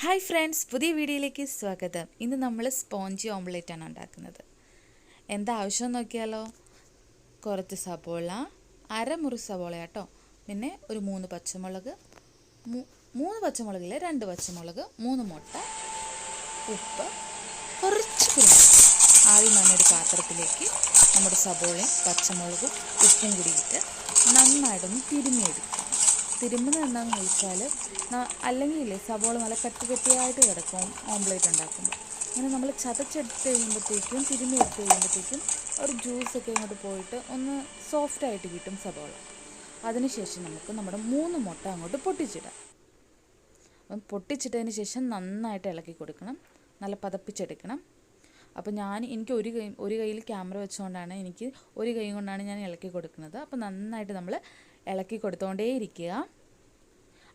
Hi friends, പുതിയ വീഡിയോയിലേക്ക് സ്വാഗതം. ഇന്ന് നമ്മൾ സ്പോഞ്ചി ഓംലെറ്റാണ് ഉണ്ടാക്കുന്നത്. എന്താ ആവശ്യം നോക്കിയാലോ. കുറച്ച് സബോള, അരമുറി സബോള കേട്ടോ, പിന്നെ ഒരു 3 പച്ചമുളക്, 3 പച്ചമുളകിൽ 2 പച്ചമുളക്, 3 മുട്ട, ഉപ്പ്, കുറച്ച് കുരുമുളക്. ആദ്യം നല്ലൊരു പാത്രത്തിലേക്ക് നമ്മുടെ സബോളയും പച്ചമുളകും ഉപ്പും കൂടി ഇട്ട് നന്നായിട്ടൊന്ന് തിരുമ്മിയെടുക്കുക. തിരുമ്മുന്നത് എന്താണെന്ന് ചോദിച്ചാൽ, അല്ലെങ്കിൽ സബോള നല്ല കട്ടിയായിട്ട് കിടക്കും ഓംലെറ്റ് ഉണ്ടാക്കുമ്പോൾ. അങ്ങനെ നമ്മൾ ചതച്ചെടുത്ത് കഴിയുമ്പോഴത്തേക്കും, തിരുമ്മി എടുത്ത് കഴിയുമ്പോഴത്തേക്കും ഒരു ജ്യൂസൊക്കെ ഇങ്ങോട്ട് പോയിട്ട് ഒന്ന് സോഫ്റ്റായിട്ട് കിട്ടും സബോള. അതിനുശേഷം നമുക്ക് നമ്മുടെ 3 മുട്ട അങ്ങോട്ട് പൊട്ടിച്ചിടാം. അപ്പം പൊട്ടിച്ചിട്ടതിന് ശേഷം നന്നായിട്ട് ഇളക്കി കൊടുക്കണം, നല്ല പതപ്പിച്ചെടുക്കണം. അപ്പോൾ എനിക്ക് ഒരു കയ്യിൽ ക്യാമറ വെച്ചുകൊണ്ടാണ്, എനിക്ക് ഒരു കൈ കൊണ്ടാണ് ഞാൻ ഇളക്കി കൊടുക്കുന്നത്. അപ്പോൾ നന്നായിട്ട് നമ്മൾ ഇളക്കി കൊടുത്തുകൊണ്ടേ ഇരിക്കുക.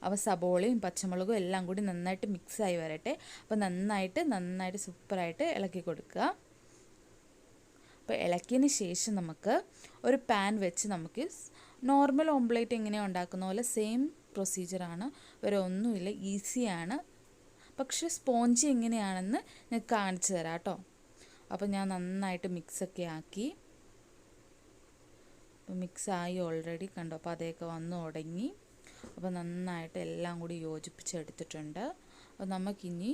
അപ്പോൾ സബോളയും പച്ചമുളകും എല്ലാം കൂടി നന്നായിട്ട് മിക്സായി വരട്ടെ. അപ്പോൾ നന്നായിട്ട് സൂപ്പറായിട്ട് ഇളക്കി കൊടുക്കുക. അപ്പോൾ ഇളക്കിയതിന് ശേഷം നമുക്ക് ഒരു പാൻ വെച്ച് നമുക്ക് നോർമൽ ഓംലെറ്റ് എങ്ങനെയാണ് ഉണ്ടാക്കുന്ന പോലെ സെയിം പ്രൊസീജിയറാണ്, വേറെ ഒന്നുമില്ല, ഈസിയാണ്. പക്ഷേ സ്പോഞ്ചി എങ്ങനെയാണെന്ന് ഞാൻ കാണിച്ചു തരാം കേട്ടോ. അപ്പോൾ ഞാൻ നന്നായിട്ട് മിക്സൊക്കെ ആക്കി. അപ്പോൾ മിക്സായി ഓൾറെഡി കണ്ടോ. അപ്പോൾ അതൊക്കെ വന്നു തുടങ്ങി. അപ്പോൾ നന്നായിട്ട് എല്ലാം കൂടി യോജിപ്പിച്ചെടുത്തിട്ടുണ്ട്. അപ്പോൾ നമുക്കിനി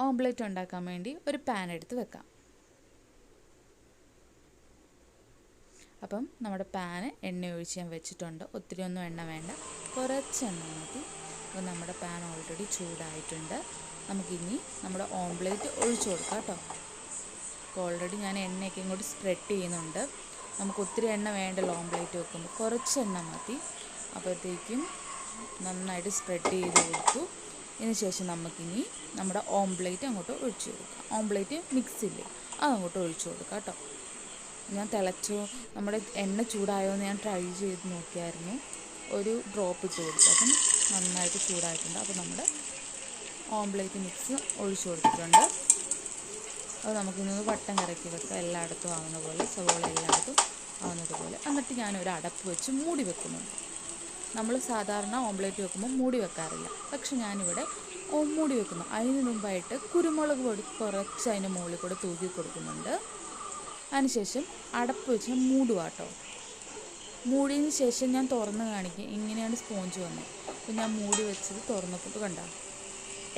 ഓംലെറ്റ് ഉണ്ടാക്കാൻ വേണ്ടി ഒരു പാൻ എടുത്ത് വെക്കാം. അപ്പം നമ്മുടെ പാന് എണ്ണ ഒഴിച്ച് ഞാൻ വെച്ചിട്ടുണ്ട്. ഒത്തിരി ഒന്നും എണ്ണ വേണ്ട, കുറച്ച് എണ്ണ മതി. അപ്പോൾ നമ്മുടെ പാൻ ഓൾറെഡി ചൂടായിട്ടുണ്ട്. നമുക്കിനി നമ്മുടെ ഓംലെറ്റ് ഒഴിച്ചു കൊടുക്കാം കേട്ടോ. അപ്പോൾ ഓൾറെഡി ഞാൻ എണ്ണയൊക്കെ ഇങ്ങോട്ട് സ്പ്രെഡ് ചെയ്യുന്നുണ്ട്. നമുക്ക് ഒത്തിരി എണ്ണ വേണ്ടല്ലോ ഓംലെറ്റ് വെക്കുമ്പോൾ, കുറച്ച് എണ്ണ മതി. അപ്പോഴത്തേക്കും നന്നായിട്ട് സ്പ്രെഡ് ചെയ്ത് കൊടുത്തു. ഇതിന് ശേഷം നമുക്കിനി നമ്മുടെ ഓംലെറ്റ് അങ്ങോട്ട് ഒഴിച്ചു കൊടുക്കാം. ഓംലെറ്റ് മിക്സില്ലേ, അതങ്ങോട്ട് ഒഴിച്ചു കൊടുക്കാം കേട്ടോ. ഞാൻ നമ്മുടെ എണ്ണ ചൂടായോന്ന് ഞാൻ ട്രൈ ചെയ്ത് നോക്കിയായിരുന്നു. ഒരു ഡ്രോപ്പ് ഇട്ട് കൊടുത്തു, അപ്പം നന്നായിട്ട് ചൂടായിട്ടുണ്ട്. അപ്പോൾ നമ്മുടെ ഓംലെറ്റ് മിക്സ് ഒഴിച്ചു കൊടുത്തിട്ടുണ്ട്. അത് നമുക്കിന്നൊന്ന് വട്ടം കറക്കി വെക്കാം, എല്ലായിടത്തും ആവുന്ന പോലെ, സവോള എല്ലായിടത്തും ആവുന്നത് പോലെ. എന്നിട്ട് ഞാനൊരു അടപ്പ് വെച്ച് മൂടി വെക്കുന്നുണ്ട്. നമ്മൾ സാധാരണ ഓംലെറ്റ് വെക്കുമ്പോൾ മൂടി വെക്കാറില്ല, പക്ഷെ ഞാനിവിടെ മൂടി വെക്കുന്നു. അതിന് മുമ്പായിട്ട് കുരുമുളക് പൊടി കുറച്ച് അതിന് മുകളിൽ കൂടെ തൂക്കി കൊടുക്കുന്നുണ്ട്. അതിനുശേഷം അടപ്പ് വെച്ച് മൂടുക കേട്ടോ. മൂടിയതിന് ശേഷം ഞാൻ തുറന്ന് കാണിക്കും, ഇങ്ങനെയാണ് സ്പോഞ്ച് വന്നത്. അപ്പോൾ ഞാൻ മൂടി വെച്ചത് തുറന്നപ്പോൾ കണ്ടോ,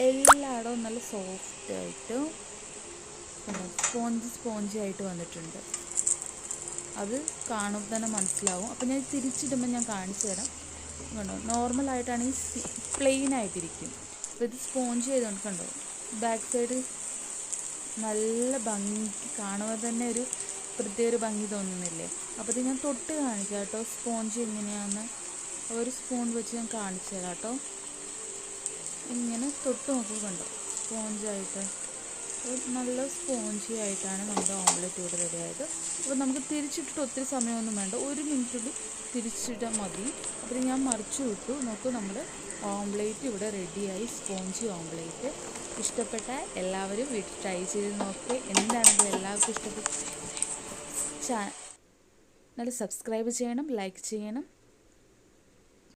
എല്ലായിടവും നല്ല സോഫ്റ്റായിട്ട് സ്പോഞ്ചി ആയിട്ട് വന്നിട്ടുണ്ട്. അത് കാണുമ്പോൾ തന്നെ മനസ്സിലാവും. അപ്പോൾ ഞാൻ തിരിച്ചിടുമ്പോൾ ഞാൻ കാണിച്ചു തരാം. കണ്ടോ, നോർമലായിട്ടാണെങ്കിൽ പ്ലെയിൻ ആയിട്ടിരിക്കും. അപ്പോൾ ഇത് സ്പോഞ്ച് ചെയ്തുകൊണ്ട് കണ്ടോ, ബാക്ക് സൈഡ് നല്ല ഭംഗി, കാണുമ്പോൾ തന്നെ ഒരു പ്രത്യേക ഭംഗി തോന്നുന്നില്ലേ. അപ്പോൾ ഇത് ഞാൻ തൊട്ട് കാണിക്കാം കേട്ടോ, സ്പോഞ്ച് എങ്ങനെയാണെന്ന്. ഒരു സ്പൂൺ വെച്ച് ഞാൻ കാണിച്ചു തരാം കേട്ടോ. ഇങ്ങനെ തൊട്ട് നോക്കുക, കണ്ടോ, സ്പോഞ്ചായിട്ട് നല്ല സ്പോഞ്ചി ആയിട്ടാണ് നമ്മുടെ ഓംലെറ്റ് ഇവിടെ റെഡി ആയത്. അപ്പോൾ നമുക്ക് തിരിച്ചിട്ടിട്ട് ഒത്തിരി സമയമൊന്നും വേണ്ട, 1 മിനിറ്റ് തിരിച്ചിട്ടാൽ മതി. അപ്പോൾ ഞാൻ മറിച്ചു വിട്ടു. നോക്കൂ, നമ്മുടെ ഓംലെറ്റ് ഇവിടെ റെഡിയായി, സ്പോഞ്ചി ഓംലെറ്റ്. ഇഷ്ടപ്പെട്ട എല്ലാവരും വീട്ടിൽ ട്രൈ ചെയ്ത് നോക്കുക. എന്താണെങ്കിലും എല്ലാവർക്കും ഇഷ്ടപ്പെട്ട നല്ല സബ്സ്ക്രൈബ് ചെയ്യണം, ലൈക്ക് ചെയ്യണം.